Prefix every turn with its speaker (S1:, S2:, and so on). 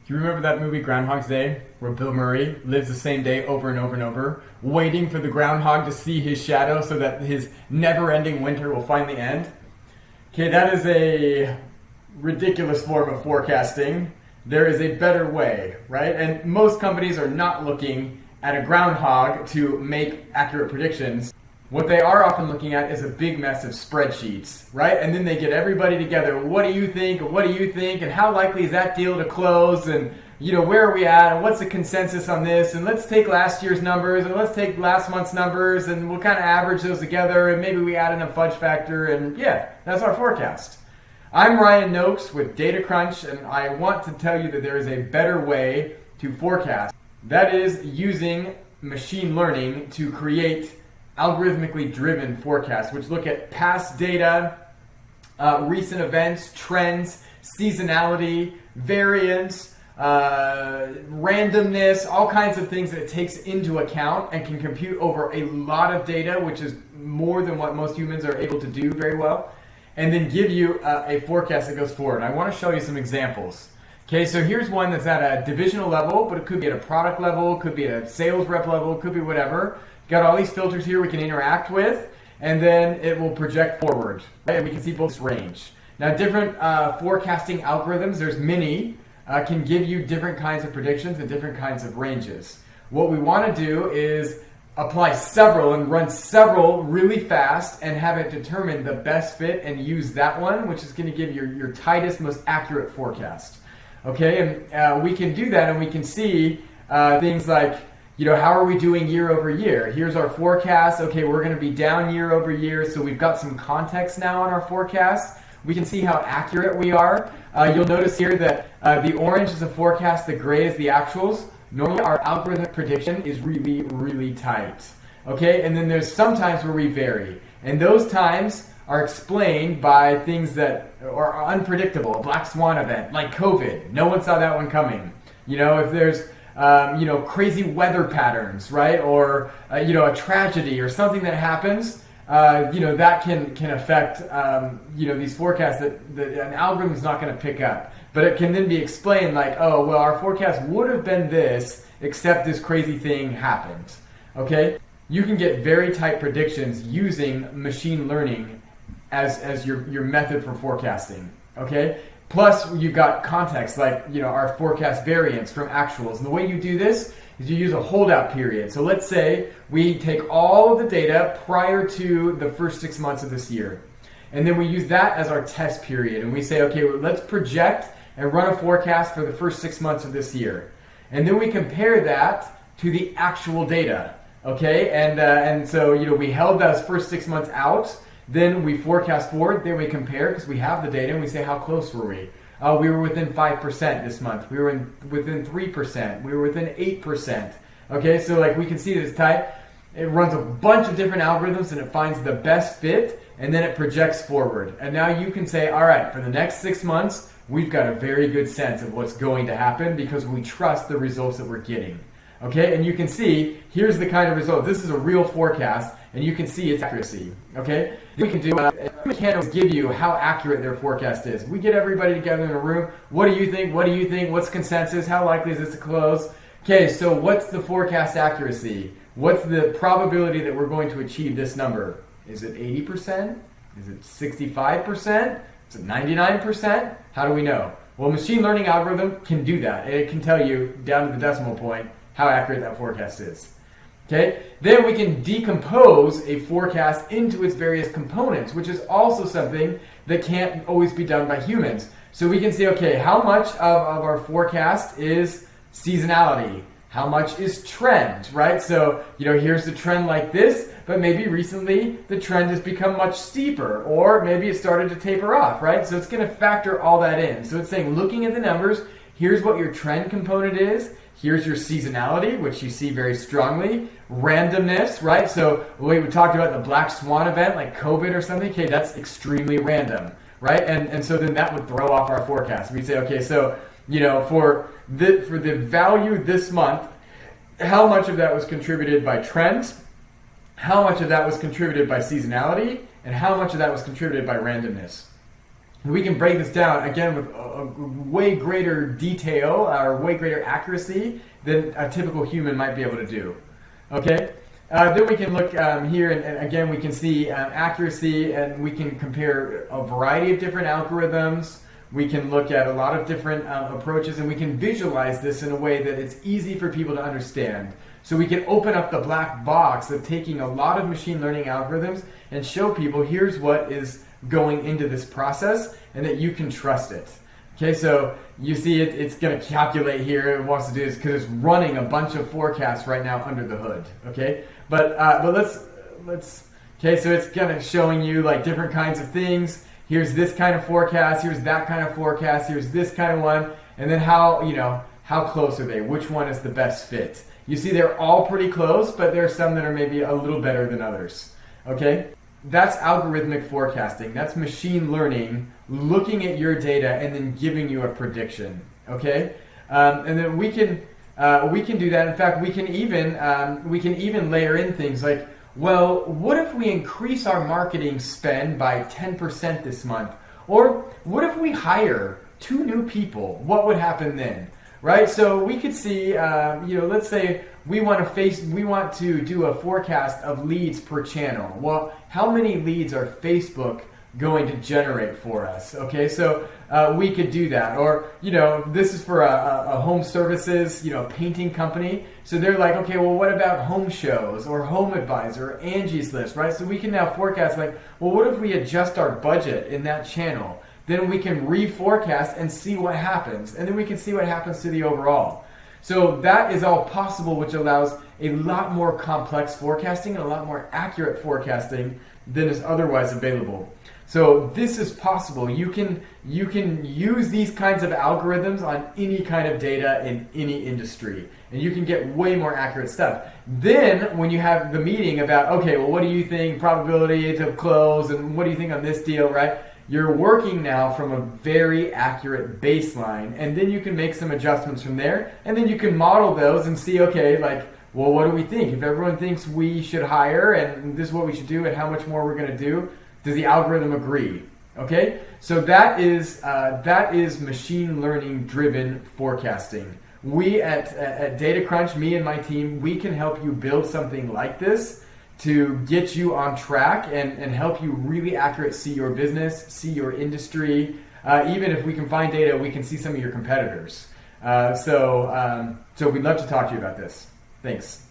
S1: Do you remember that movie Groundhog's Day, where Bill Murray lives the same day over and over and over, waiting for the groundhog to see his shadow so that his never-ending winter will finally end? Okay, that is a ridiculous form of forecasting. There is a better way, right? And most companies are not looking at a groundhog to make accurate predictions. What they are often looking at is a big mess of spreadsheets, right? And then they get everybody together. What do you think? What do you think? And how likely is that deal to close? And where are we at? And what's the consensus on this? And let's take last year's numbers and let's take last month's numbers and we'll kind of average those together and maybe we add in a fudge factor and yeah, that's our forecast. I'm Ryan Noakes with DataCrunch, and I want to tell you that there is a better way to forecast. That is using machine learning to create algorithmically driven forecasts, which look at past data, recent events, trends, seasonality, variance, randomness, all kinds of things that it takes into account and can compute over a lot of data, which is more than what most humans are able to do very well, and then give you a forecast that goes forward. I want to show you some examples. Okay, so here's one that's at a divisional level, but it could be at a product level, could be at a sales rep level, could be whatever. Got all these filters here we can interact with, and then it will project forward. Right? And we can see both range. Now, different forecasting algorithms, there's many, can give you different kinds of predictions and different kinds of ranges. What we want to do is apply several and run several really fast and have it determine the best fit and use that one, which is going to give your tightest, most accurate forecast. Okay, and we can do that and we can see things like, how are we doing year over year? Here's our forecast. Okay, we're going to be down year over year, so we've got some context now on our forecast. We can see how accurate we are. You'll notice here that the orange is the forecast, the gray is the actuals. Normally our algorithmic prediction is really, really tight. Okay, and then there's some times where we vary. And those times are explained by things that are unpredictable, a black swan event, like COVID. No one saw that one coming. If there's crazy weather patterns, right? Or, a tragedy or something that happens, that can affect, these forecasts that an algorithm is not going to pick up. But it can then be explained like, oh, well, our forecast would have been this, except this crazy thing happened. Okay? You can get very tight predictions using machine learning as your method for forecasting. Okay? Plus, you've got context, like our forecast variance from actuals. And the way you do this is you use a holdout period. So let's say we take all of the data prior to the first 6 months of this year. And then we use that as our test period. And we say, okay, well, let's project and run a forecast for the first 6 months of this year. And then we compare that to the actual data. Okay? And so, we held those first 6 months out. Then we forecast forward, then we compare because we have the data and we say how close were we? We were within 5% this month. We were within 3%. We were within 8%. Okay, so we can see that it's tight. It runs a bunch of different algorithms and it finds the best fit and then it projects forward. And now you can say, all right, for the next 6 months, we've got a very good sense of what's going to happen because we trust the results that we're getting. Okay, and you can see, here's the kind of result. This is a real forecast, and you can see its accuracy. Okay, we can do, mechanics give you how accurate their forecast is. We get everybody together in a room. What do you think? What do you think? What's consensus? How likely is this to close? Okay, so what's the forecast accuracy? What's the probability that we're going to achieve this number? Is it 80%? Is it 65%? Is it 99%? How do we know? Well, machine learning algorithm can do that. It can tell you down to the decimal point how accurate that forecast is. Okay? Then we can decompose a forecast into its various components, which is also something that can't always be done by humans. So we can say, okay, how much of our forecast is seasonality? How much is trend, right? So, here's the trend like this, but maybe recently the trend has become much steeper, or maybe it started to taper off, right? So it's going to factor all that in. So it's saying, looking at the numbers, here's what your trend component is. Here's your seasonality, which you see very strongly. Randomness, right? So we talked about the black swan event, like COVID or something. Okay, that's extremely random, right? And so then that would throw off our forecast. We'd say, okay, so for the value this month, how much of that was contributed by trends? How much of that was contributed by seasonality? And how much of that was contributed by randomness? We can break this down again with a way greater detail or way greater accuracy than a typical human might be able to do. Okay? Then we can look here, and again we can see accuracy, and we can compare a variety of different algorithms. We can look at a lot of different approaches, and we can visualize this in a way that it's easy for people to understand. So we can open up the black box of taking a lot of machine learning algorithms and show people here's what is going into this process, and that you can trust it. Okay, so you see it's going to calculate here. It wants to do this because it's running a bunch of forecasts right now under the hood. Okay, but let's okay, so it's kind of showing you like different kinds of things. Here's this kind of forecast. Here's that kind of forecast. Here's this kind of one, and then how close are they? Which one is the best fit? You see, they're all pretty close, but there are some that are maybe a little better than others. Okay. That's algorithmic forecasting. That's machine learning, looking at your data and then giving you a prediction. Okay, and then we can do that. In fact, we can even layer in things like, well, what if we increase our marketing spend by 10% this month? Or what if we hire 2 new people? What would happen then? Right? So we could see, let's say we want to do a forecast of leads per channel. Well, how many leads are Facebook going to generate for us? Okay, so we could do that. Or, this is for a home services, painting company. So they're like, okay, well, what about home shows or Home Advisor or Angie's List, right? So we can now forecast like, well, what if we adjust our budget in that channel? Then we can reforecast and see what happens. And then we can see what happens to the overall. So that is all possible, which allows a lot more complex forecasting and a lot more accurate forecasting than is otherwise available. So this is possible. You can use these kinds of algorithms on any kind of data in any industry, and you can get way more accurate stuff. Then when you have the meeting about, okay, well, what do you think probability to close, and what do you think on this deal, right? You're working now from a very accurate baseline, and then you can make some adjustments from there, and then you can model those and see, okay, like, well, what do we think? If everyone thinks we should hire, and this is what we should do, and how much more we're going to do, does the algorithm agree? Okay, so that is machine learning driven forecasting. We at DataCrunch, me and my team, we can help you build something like this to get you on track and help you really accurate see your business, see your industry. Even if we can find data, we can see some of your competitors. So we'd love to talk to you about this. Thanks.